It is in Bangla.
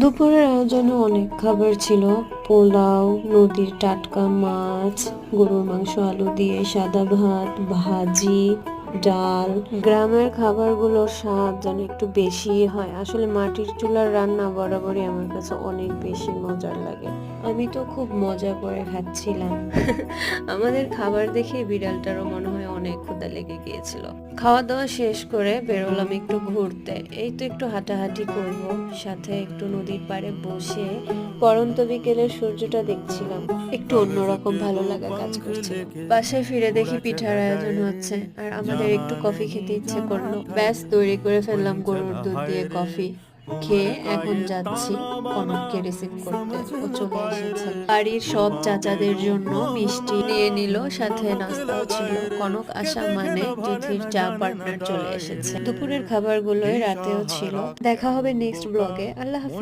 দুপুরের আয়োজনে অনেক খাবার ছিল। পোলাও, নদীর টাটকা মাছ, গরুর মাংস আলু দিয়ে, সাদা ভাত, ভাজি, ডাল। গ্রামের খাবারগুলোর স্বাদ যেন একটু বেশি হয়। আসলে মাটির চুলার রান্না বরাবরই আমার কাছে অনেক বেশি মজার লাগে। আমি তো খুব মজা করে খাচ্ছিলাম। আমাদের খাবার দেখে বিড়ালটারও মনে হয় অনেক ক্ষুধা লেগে গিয়েছিল। খাওয়া দাওয়া শেষ করে বেরোলাম একটু ঘুরতে। এই তো একটু হাঁটাহাঁটি করব, সাথে একটু নদীর পাড়ে বসে পড়ন্ত বিকেলের সূর্যটা দেখছিলাম। একটু অন্যরকম ভালো লাগা কাজ করছিল। বাসায় ফিরে দেখি পিঠার আয়োজন হচ্ছে, আর আমাদের একটু কফি খেতে ইচ্ছে করলো। ব্যাস তৈরি করে ফেললাম গরুর দুধ দিয়ে কফি। খেয়ে এখন যাচ্ছি কনককে রিসিভ করতে। ও চলে এসেছে। বাড়ির সব চাচাদের জন্য মিষ্টি নিয়ে নিল, সাথে নাস্তাও ছিল। কনক আসা মানে যুথির চা পার্টনার চলে এসেছে। দুপুরের খাবারগুলোই রাতেও ছিল। দেখা হবে নেক্সট ব্লগে। আল্লাহ হাফেজ।